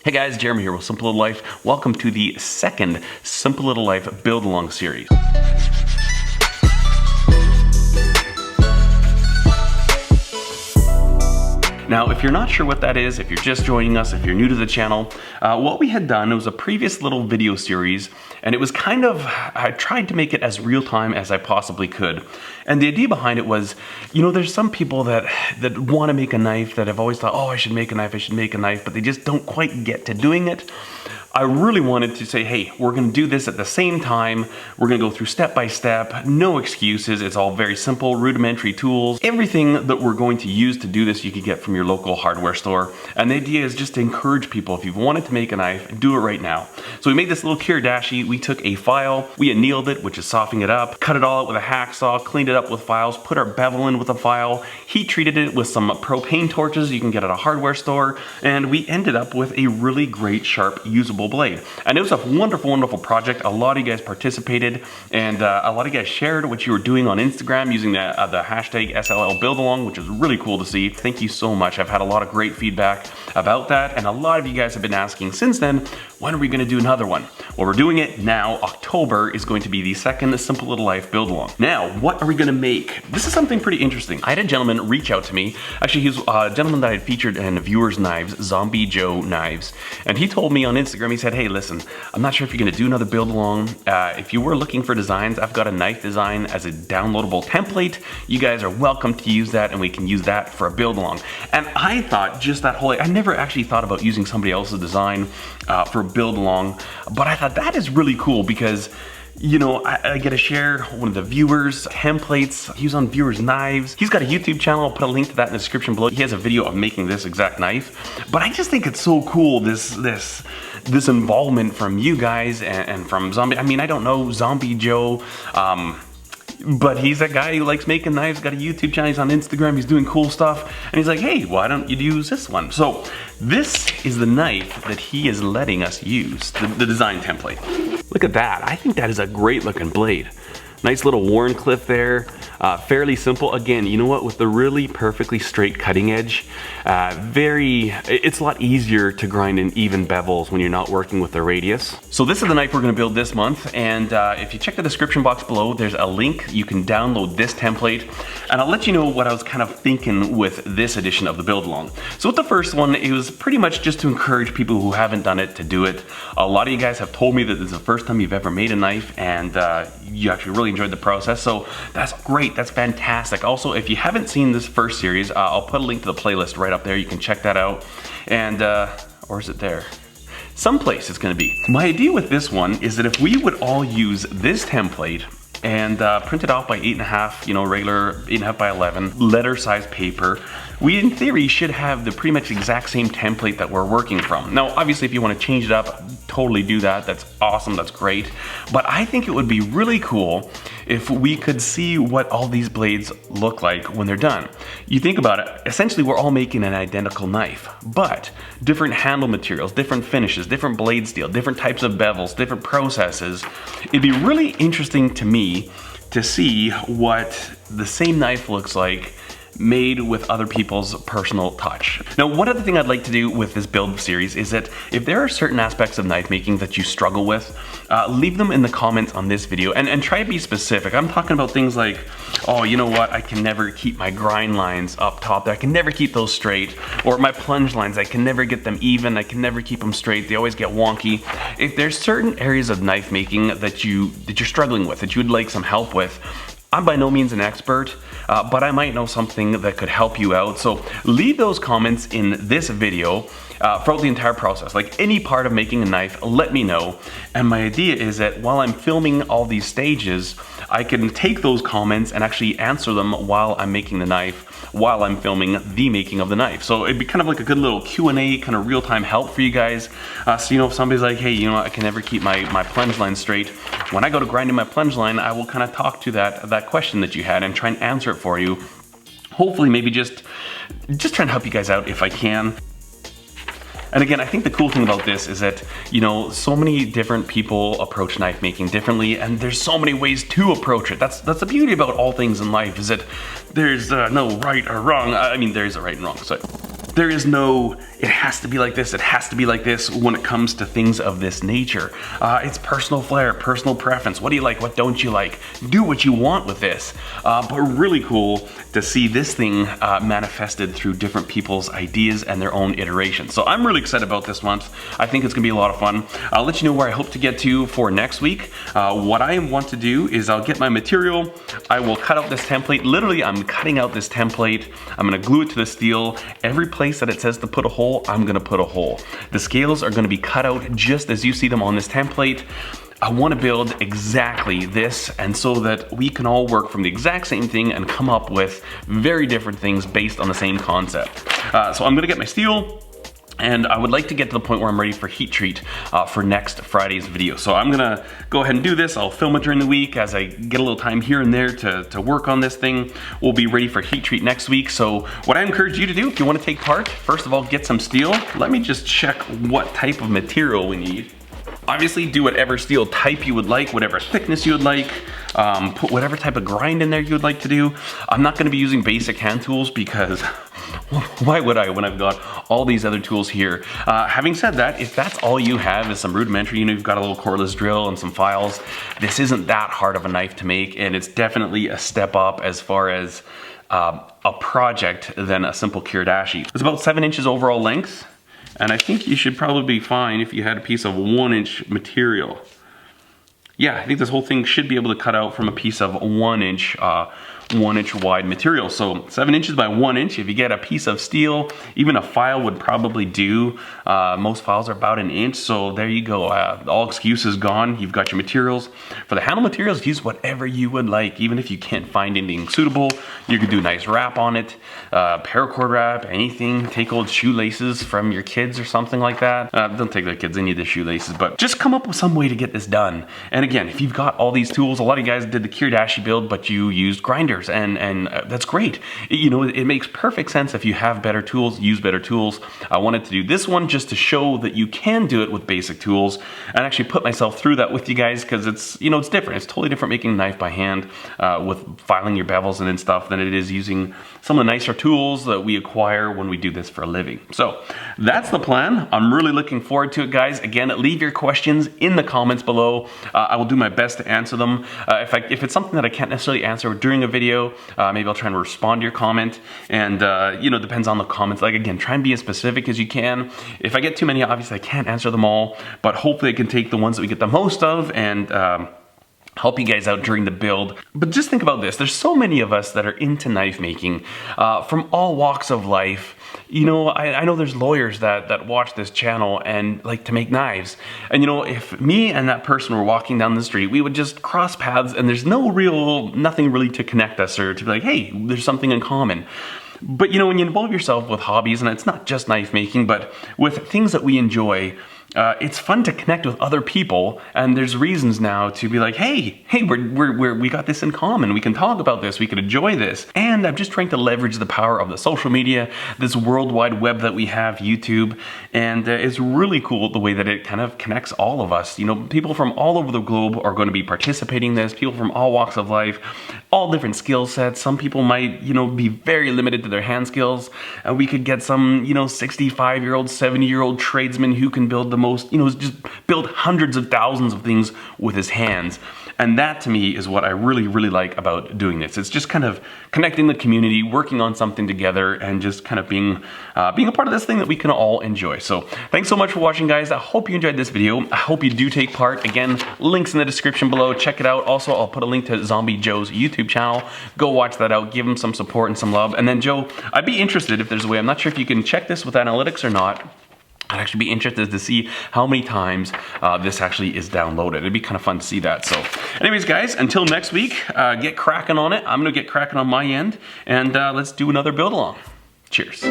Hey guys, Jeremy here with Simple Little Life. Welcome to the second Simple Little Life Build Along series. Now, if you're not sure what that is, if you're just joining us, if you're new to the channel, what we had done, it was a previous little video series, and it was kind of, I tried to make it as real time as I possibly could. And the idea behind it was, you know, there's some people that want to make a knife that have always thought, oh, I should make a knife, but they just don't quite get to doing it. I really wanted to say, hey, we're gonna do this at the same time. We're gonna go through step by step, no excuses. It's all very simple, rudimentary tools. Everything that we're going to use to do this, you could get from your local hardware store. And the idea is just to encourage people, if you've wanted to make a knife, do it right now. So we made this little kiridashi. We took a file, we annealed it, which is softening it up, cut it all out with a hacksaw, cleaned it up with files, put our bevel in with a file, heat treated it with some propane torches you can get at a hardware store, and we ended up with a really great, sharp, usable blade. And it was a wonderful, wonderful project. A lot of you guys participated, and a lot of you guys shared what you were doing on Instagram using the hashtag SLL build along, which is really cool to see. Thank you so much. I've had a lot of great feedback about that, and a lot of you guys have been asking since then, when are we gonna do another one? Well, we're doing it now. October is going to be the second Simple Little Life build along. Now, what are we gonna make? This is something pretty interesting. I had a gentleman reach out to me. Actually, he's a gentleman that I had featured in Viewers Knives, Zombie Joe Knives. And he told me on Instagram, he said, hey, listen, I'm not sure if you're gonna do another build along. If you were looking for designs, I've got a knife design as a downloadable template. You guys are welcome to use that, and we can use that for a build along. And I thought just that whole, I never actually thought about using somebody else's design for a build along, but I thought that is really cool because, you know, I get to share one of the viewers' templates. He's on Viewers Knives. He's got a YouTube channel. I'll put a link to that in the description below. He has a video of making this exact knife. But I just think it's so cool, this involvement from you guys and from Zombie. I mean, I don't know Zombie Joe, but he's a guy who likes making knives, got a YouTube channel, he's on Instagram, he's doing cool stuff, and he's like, hey, why don't you use this one? So this is the knife that he is letting us use, the design template. Look at that, I think that is a great looking blade. Nice little Warncliffe there, fairly simple. Again, you know what, with the really perfectly straight cutting edge, it's a lot easier to grind in even bevels when you're not working with the radius. So this is the knife we're gonna build this month, and if you check the description box below, there's a link. You can download this template, and I'll let you know what I was kind of thinking with this edition of the build along. So with the first one, it was pretty much just to encourage people who haven't done it to do it. A lot of you guys have told me that this is the first time you've ever made a knife, and you actually really enjoyed the process, so that's great, that's fantastic. Also, if you haven't seen this first series, I'll put a link to the playlist right up there. You can check that out, and or is it there? Someplace it's gonna be. My idea with this one is that if we would all use this template and print it off by 8.5, you know, regular 8.5 by 11 letter size paper, we in theory should have the pretty much exact same template that we're working from. Now, obviously, if you want to change it up, totally do that. That's awesome, that's great. But I think it would be really cool if we could see what all these blades look like when they're done. You think about it, essentially we're all making an identical knife, but different handle materials, different finishes, different blade steel, different types of bevels, different processes. It'd be really interesting to me to see what the same knife looks like made with other people's personal touch. Now, one other thing I'd like to do with this build series is that if there are certain aspects of knife making that you struggle with, leave them in the comments on this video and try to be specific. I'm talking about things like, oh, you know what, I can never keep my grind lines up top there. I can never keep those straight. Or my plunge lines, I can never get them even. I can never keep them straight. They always get wonky. If there's certain areas of knife making that you're struggling with, that you'd like some help with, I'm by no means an expert, but I might know something that could help you out. So leave those comments in this video throughout the entire process. Like any part of making a knife, let me know. And my idea is that while I'm filming all these stages, I can take those comments and actually answer them while I'm making the knife, while I'm filming the making of the knife. So it'd be kind of like a good little Q&A, kind of real-time help for you guys. So you know, if somebody's like, hey, you know, I can never keep my plunge line straight, when I go to grinding my plunge line, I will kind of talk to that question that you had and try and answer it for you. Hopefully, maybe just trying to help you guys out if I can. And again, I think the cool thing about this is that, you know, so many different people approach knife making differently, and there's so many ways to approach it. That's the beauty about all things in life, is that there's no right or wrong. I mean, there is a right and wrong. So There is no, it has to be like this, it has to be like this when it comes to things of this nature. It's personal flair, personal preference. What do you like, what don't you like? Do what you want with this. But really cool to see this thing manifested through different people's ideas and their own iterations. So I'm really excited about this month. I think it's gonna be a lot of fun. I'll let you know where I hope to get to for next week. What I want to do is I'll get my material, I will cut out this template. Literally, I'm cutting out this template. I'm gonna glue it to the steel. Every place that it says to put a hole, I'm gonna put a hole. The scales are gonna be cut out just as you see them on this template. I wanna build exactly this, and so that we can all work from the exact same thing and come up with very different things based on the same concept. So I'm gonna get my steel, and I would like to get to the point where I'm ready for heat treat for next Friday's video. So I'm gonna go ahead and do this. I'll film it during the week as I get a little time here and there to work on this thing. We'll be ready for heat treat next week. So what I encourage you to do, if you wanna take part, first of all, get some steel. Let me just check what type of material we need. Obviously, do whatever steel type you would like, whatever thickness you would like. Put whatever type of grind in there you would like to do. I'm not gonna be using basic hand tools because why would I when I've got all these other tools here? Having said that, if that's all you have is some rudimentary, you know, you've got a little cordless drill and some files, this isn't that hard of a knife to make, and it's definitely a step up as far as a project than a simple kiridashi. It's about 7 inches overall length. And I think you should probably be fine if you had a piece of 1-inch material. Yeah, I think this whole thing should be able to cut out from a piece of 1-inch wide material. So 7 inches by 1 inch. If you get a piece of steel, even a file would probably do. Most files are about 1 inch. So there you go. All excuses gone. You've got your materials. For the handle materials, use whatever you would like. Even if you can't find anything suitable, you could do a nice wrap on it. Paracord wrap, anything. Take old shoelaces from your kids or something like that. Don't take their kids, they need the shoelaces, but just come up with some way to get this done. And again, if you've got all these tools, a lot of you guys did the kiridashi build, but you used grinders. And that's great. You know, it makes perfect sense. If you have better tools, use better tools. I wanted to do this one just to show that you can do it with basic tools, and actually put myself through that with you guys, because it's, you know, it's different. It's totally different making a knife by hand with filing your bevels and stuff than it is using some of the nicer tools that we acquire when we do this for a living. So that's the plan. I'm really looking forward to it, guys. Again, leave your questions in the comments below. I will do my best to answer them. If it's something that I can't necessarily answer during a video, maybe I'll try and respond to your comment, and you know, depends on the comments. Like, again, try and be as specific as you can. If I get too many, obviously I can't answer them all, but hopefully I can take the ones that we get the most of and help you guys out during the build. But just think about this. There's so many of us that are into knife making from all walks of life. You know, I know there's lawyers that watch this channel and like to make knives. And you know, if me and that person were walking down the street, we would just cross paths and there's nothing really to connect us or to be like, hey, there's something in common. But you know, when you involve yourself with hobbies, and it's not just knife making, but with things that we enjoy, it's fun to connect with other people, and there's reasons now to be like, hey, we got this in common. We can talk about this. We can enjoy this. And I'm just trying to leverage the power of the social media, this world wide web that we have, YouTube, and it's really cool the way that it kind of connects all of us. You know, people from all over the globe are going to be participating in this. People from all walks of life, all different skill sets. Some people might, you know, be very limited to their hand skills. We could get some, you know, 65-year-old, 70-year-old tradesman who can build the most, you know, just build hundreds of thousands of things with his hands. And that to me is what I really, really like about doing this. It's just kind of connecting the community, working on something together, and just kind of being a part of this thing that we can all enjoy. So thanks so much for watching, guys. I hope you enjoyed this video. I hope you do take part. Again, links in the description below. Check it out. Also, I'll put a link to Zombie Joe's YouTube channel. Go watch that out. Give him some support and some love. And then Joe, I'd be interested if there's a way, I'm not sure if you can check this with analytics or not. I'd actually be interested to see how many times this actually is downloaded. It'd be kind of fun to see that. So anyways, guys, until next week, get cracking on it. I'm gonna get cracking on my end, and let's do another build along. Cheers.